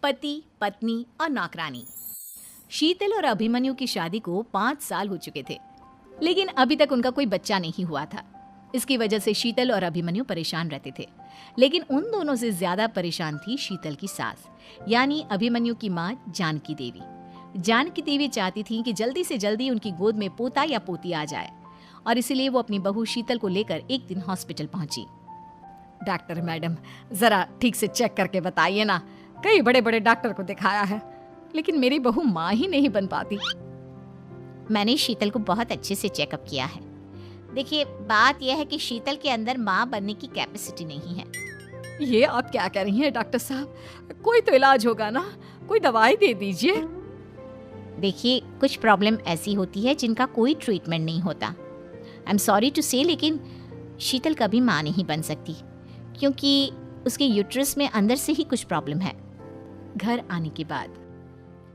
पति, पत्नी और नौकरानी। शीतल और अभिमन्यु की शादी को 5 साल हो चुके थे, लेकिन अभी तक उनका कोई बच्चा नहीं हुआ था। इसकी वजह से शीतल और अभिमन्यु परेशान रहते थे, लेकिन उन दोनों से ज्यादा परेशान थी शीतल की सास, यानी अभिमन्यु की माँ जानकी देवी। जानकी देवी चाहती थी कि जल्दी से जल्दी उनकी गोद में पोता या पोती आ जाए, और इसीलिए वो अपनी बहू शीतल को लेकर एक दिन हॉस्पिटल पहुंची। डॉक्टर मैडम, जरा ठीक से चेक करके बताइए ना। कई बड़े बड़े डॉक्टर को दिखाया है, लेकिन मेरी बहू माँ ही नहीं बन पाती। मैंने शीतल को बहुत अच्छे से चेकअप किया है। देखिए, बात यह है कि शीतल के अंदर माँ बनने की कैपेसिटी नहीं है। ये आप क्या कह रही हैं डॉक्टर साहब? कोई तो इलाज होगा ना, कोई दवाई दे दीजिए। देखिए, कुछ प्रॉब्लम ऐसी होती है जिनका कोई ट्रीटमेंट नहीं होता। आई एम सॉरी टू से, लेकिन शीतल कभी माँ नहीं बन सकती, क्योंकि उसके यूट्रस में अंदर से ही कुछ प्रॉब्लम है। घर आने के बाद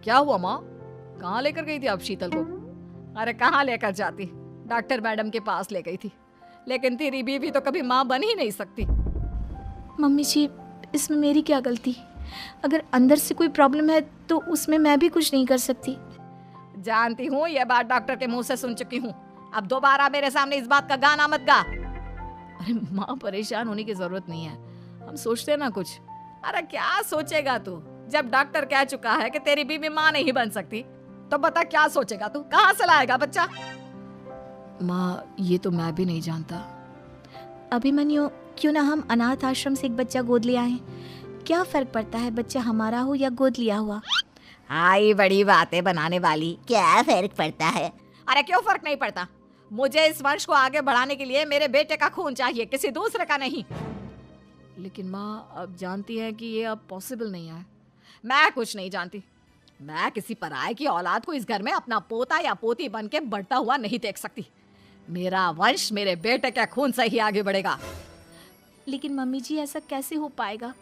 क्या हुआ माँ? कहाँ लेकर गई थी आप शीतल को? अरे कहाँ लेकर जाती, डॉक्टर मैडम के पास ले गई थी, लेकिन तेरी बीवी तो कभी माँ बन ही नहीं सकती। मम्मी जी, इसमें मेरी क्या गलती? अगर अंदर से कोई प्रॉब्लम है तो उसमें मैं भी कुछ नहीं कर सकती। जानती हूँ, ये बात डॉक्टर के मुंह से सुन चुकी हूँ। अब दोबारा मेरे सामने इस बात का गाना मत गा। अरे माँ, परेशान होने की जरूरत नहीं है, हम सोचते हैं ना कुछ। अरे क्या सोचेगा तू? जब डॉक्टर कह चुका है कि तेरी बीवी माँ नहीं बन सकती, तो बता क्या सोचेगा तू? कहाँ से लाएगा बच्चा? माँ, ये तो मैं भी नहीं जानता। अभिमन्यु, क्यों ना हम अनाथ आश्रम से एक बच्चा गोद ले आए? क्या फर्क पड़ता है बच्चा हमारा हो या गोद लिया हुआ? आई बड़ी बातें बनाने वाली। क्या फर्क पड़ता है? अरे क्यों फर्क नहीं पड़ता? मुझे इस वंश को आगे बढ़ाने के लिए मेरे बेटे का खून चाहिए, किसी दूसरे का नहीं। लेकिन माँ, आप जानती हैं कि ये अब पॉसिबल नहीं है। मैं कुछ नहीं जानती। मैं किसी पराये की औलाद को इस घर में अपना पोता या पोती बन के बढ़ता हुआ नहीं देख सकती। मेरा वंश मेरे बेटे के खून से ही आगे बढ़ेगा। लेकिन मम्मी जी, ऐसा कैसे हो पाएगा?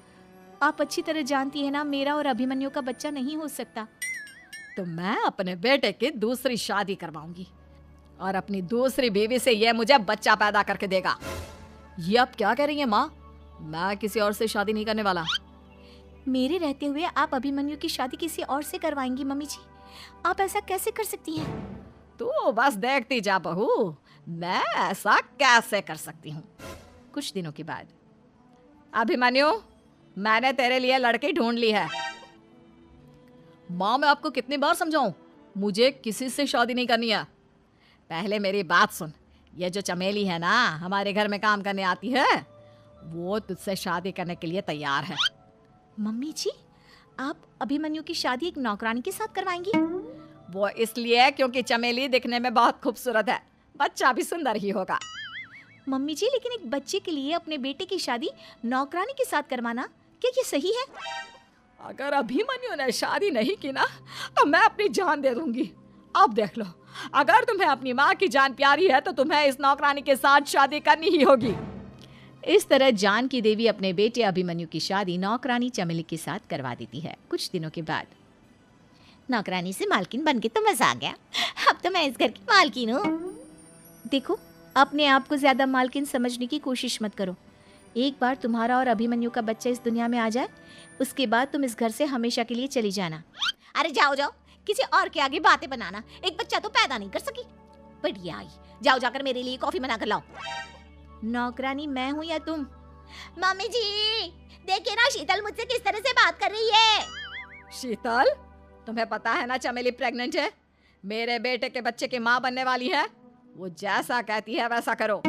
आप अच्छी तरह जानती है ना, मेरा और अभिमन्यु का बच्चा नहीं हो सकता। तो मैं अपने बेटे की दूसरी शादी करवाऊंगी, और अपनी दूसरी बीवी से यह मुझे बच्चा पैदा करके देगा। ये आप क्या कह रही हैं माँ? मैं किसी और से शादी नहीं करने वाला। मेरे रहते हुए आप अभिमन्यु की शादी किसी और से करवाएंगी? मम्मी जी, आप ऐसा कैसे कर सकती हैं? तू बस देखती जा बहू, मैं ऐसा कैसे कर सकती हूँ। कुछ दिनों के बाद, अभिमन्यु, मैंने तेरे लिए लड़की ढूंढ ली है। माँ, मैं आपको कितनी बार समझाऊं, मुझे किसी से शादी नहीं करनी है। पहले मेरी बात सुन। ये जो चमेली है ना, हमारे घर में काम करने आती है, वो तुझसे शादी करने के लिए तैयार है। मम्मी जी, आप अभिमन्यु की शादी एक नौकरानी के साथ करवाएंगी? वो इसलिए क्योंकि चमेली दिखने में बहुत खूबसूरत है, बच्चा भी सुंदर ही होगा। मम्मी जी, लेकिन एक बच्चे के लिए अपने बेटे की शादी नौकरानी के साथ करवाना, क्या ये सही है? अगर अभिमन्यु ने शादी नहीं की ना, तो मैं अपनी जान दे दूंगी। अब देख लो, अगर तुम्हें अपनी माँ की जान प्यारी है तो तुम्हें इस नौकरानी के साथ शादी करनी ही होगी। इस तरह जानकी देवी अपने बेटे अभिमन्यु की शादी नौकरानी चमेली के साथ करवा देती है। कुछ दिनों के बाद, नौकरानी से मालकिन बन के तो मजा आ गया। अब तो मैं इस घर की मालकिन हूँ। देखो, अपने आप को ज्यादा मालकिन समझने की कोशिश मत करो। एक बार तुम्हारा और अभिमन्यु का बच्चा इस दुनिया में आ जाए, उसके बाद तुम इस घर से हमेशा के लिए चली जाना। अरे जाओ जाओ, किसी और के आगे बातें बनाना। एक बच्चा तो पैदा नहीं कर सकी, बढ़िया आई। जाओ जाकर मेरे लिए कॉफी बना कर लाओ। नौकरानी मैं हूँ या तुम? मम्मी जी, देखिए ना शीतल मुझसे किस तरह से बात कर रही है। शीतल, तुम्हें पता है ना चमेली प्रेग्नेंट है, मेरे बेटे के बच्चे की माँ बनने वाली है। वो जैसा कहती है वैसा करो।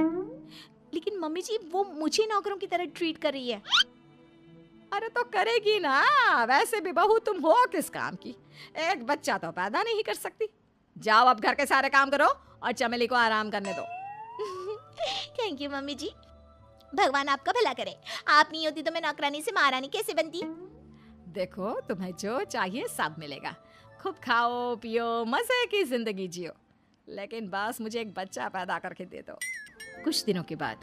लेकिन मम्मी जी, वो मुझे नौकरों की तरह ट्रीट कर रही है। अरे तो करेगी ना, वैसे भी बहू तुम हो किस काम की? एक बच्चा तो पैदा नहीं कर सकती। जाओ अब घर के सारे काम करो और चमेली को आराम करने दो। थैंक यू मम्मी जी, भगवान आपका भला करे। आप नहीं होती तो मैं नौकरानी से महारानी कैसे बनती? देखो, तुम्हें जो चाहिए सब मिलेगा। खूब खाओ पियो, मजे की जिंदगी जियो, लेकिन बस मुझे एक बच्चा पैदा करके दे दो। कुछ दिनों के बाद,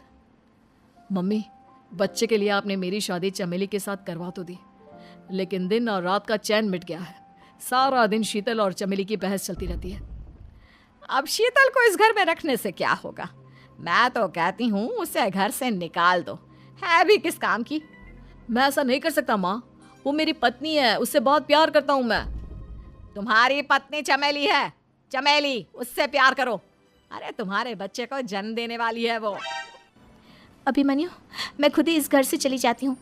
मम्मी, बच्चे के लिए आपने मेरी शादी चमेली के साथ करवा तो दी, लेकिन दिन और रात का चैन मिट गया है। सारा दिन शीतल और चमेली की बहस चलती रहती है। अब शीतल को इस घर में रखने से क्या होगा? मैं तो कहती हूँ उसे घर से निकाल दो, है भी किस काम की। मैं ऐसा नहीं कर सकता माँ, वो मेरी पत्नी है, उससे बहुत प्यार करता हूँ मैं। तुम्हारी पत्नी चमेली है, चमेली, उससे प्यार करो। अरे तुम्हारे बच्चे को जन्म देने वाली है वो। अभिमन्यु, मैं खुद ही इस घर से चली जाती हूँ।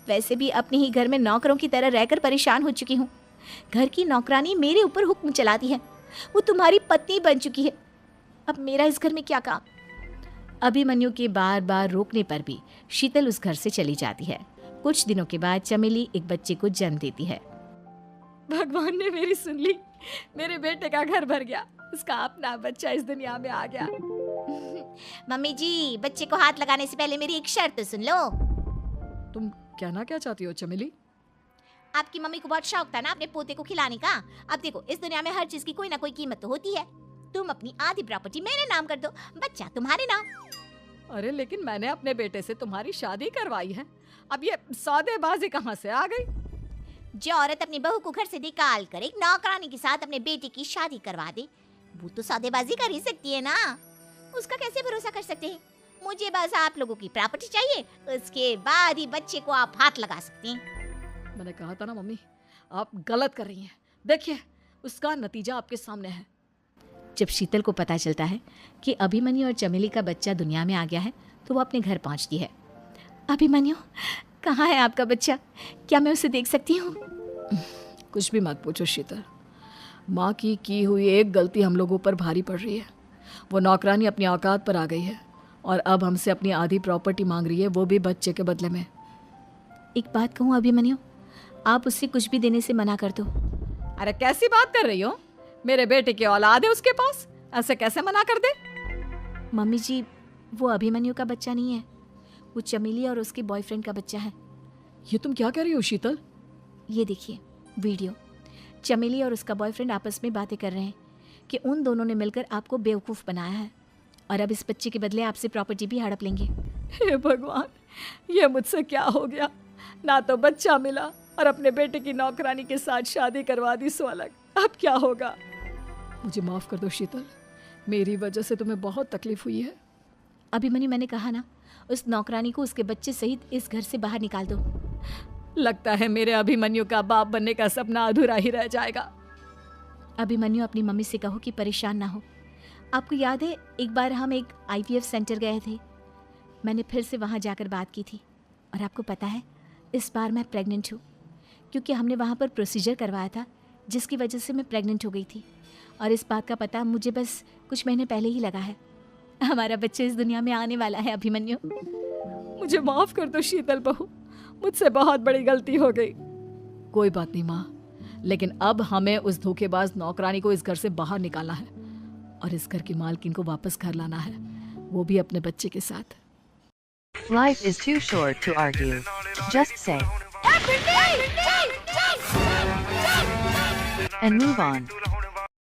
वैसे भी अपने ही घर में नौकरों की तरह रहकर परेशान हो चुकी हूँ। घर की नौकरानी मेरे ऊपर हुक्म चलाती है। वो तुम्हारी पत्नी बन चुकी है। अब मेरा इस घर में क्या काम? अभिमन्यु के बार बार रोकने पर भी शीतल उस घर से चली जाती है। कुछ दिनों के बाद चमेली एक बच्चे को जन्म देती है। भगवान ने मेरी सुन ली, मेरे बेटे का घर भर गया, उसका अपना बच्चा इस दुनिया में आ गया। मम्मी जी, बच्चे को हाथ लगाने से पहले मेरी एक शर्त तो सुन लो। तुम कहना क्या चाहती हो चमेली? आपकी मम्मी को बहुत शौक था ना अपने पोते को खिलाने का। अब देखो, इस दुनिया में हर चीज की कोई ना कोई कीमत तो होती है। तुम अपनी आधी प्रॉपर्टी मेरे नाम कर दो, बच्चा तुम्हारे नाम। अरे लेकिन मैंने अपने बेटे से तुम्हारी शादी करवाई है, अब ये सौदेबाजी कहाँ से आ गई? जो औरत अपनी बहू को घर से निकाल कर एक नौकरानी के साथ अपने बेटे की शादी करवा दे, वो तो सौदेबाजी कर ही सकती है ना। उसका कैसे भरोसा कर सकते हैं? मुझे बस आप लोगों की प्रॉपर्टी चाहिए, उसके बाद ही बच्चे को आप हाथ लगा सकते हैं। मैंने कहा था ना मम्मी, आप गलत कर रही हैं। देखिए, उसका नतीजा आपके सामने है। जब शीतल को पता चलता है कि अभिमन्यु और चमेली का बच्चा दुनिया में आ गया है तो वो अपने घर पहुंचती है। अभिमन्यु, कहाँ है आपका बच्चा? क्या मैं उसे देख सकती हूँ? कुछ भी मत पूछो शीतल, माँ की हुई एक गलती हम लोगों पर भारी पड़ रही है। वो नौकरानी अपनी औकात पर आ गई है और अब हमसे अपनी आधी प्रॉपर्टी मांग रही है, वो भी बच्चे के बदले में। एक बात कहूँ अभिमन्यु, आप उससे कुछ भी देने से मना कर दो। अरे कैसी बात कर रही हो? मेरे बेटे की औलाद है उसके पास, ऐसे कैसे मना कर दे? मम्मी जी, वो अभिमन्यु का बच्चा नहीं है, वो चमेली और उसके बॉयफ्रेंड का बच्चा है। ये तुम क्या कह रही हो शीतल? ये देखिए वीडियो। चमेली और उसका बॉयफ्रेंड आपस में बातें कर रहे हैं कि उन दोनों ने मिलकर आपको बेवकूफ़ बनाया है और अब इस बच्चे के बदले आपसे प्रॉपर्टी भी हड़प लेंगे। हे भगवान, ये मुझसे क्या हो गया? ना तो बच्चा मिला और अपने बेटे की नौकरानी के साथ शादी करवा दी, सो अलग। अब क्या होगा? मुझे माफ़ कर दो शीतल, मेरी वजह से तुम्हें बहुत तकलीफ हुई है। अभिमन्यु, मैंने कहा ना, उस नौकरानी को उसके बच्चे सहित इस घर से बाहर निकाल दो। लगता है मेरे अभिमन्यु का बाप बनने का सपना अधूरा ही रह जाएगा। अभिमन्यु, अपनी मम्मी से कहो कि परेशान ना हो। आपको याद है एक बार हम एक IVF सेंटर गए थे, मैंने फिर से वहाँ जाकर बात की थी और आपको पता है इस बार मैं प्रेग्नेंट हूँ, क्योंकि हमने वहाँ पर प्रोसीजर करवाया था जिसकी वजह से मैं प्रेग्नेंट हो गई थी और इस बात का पता मुझे बस कुछ महीने पहले ही लगा है। हमारा बच्चा इस दुनिया में आने वाला है अभिमन्यु। मुझे माफ़ कर दो शीतल बहू, मुझसे बहुत बड़ी गलती हो गई। कोई बात नहीं माँ, लेकिन अब हमें उस धोखेबाज नौकरानी को इस घर से बाहर निकालना है और इस घर की मालकिन को वापस घर लाना है, वो भी अपने बच्चे के साथ। Life is too short to argue. Just say and move on.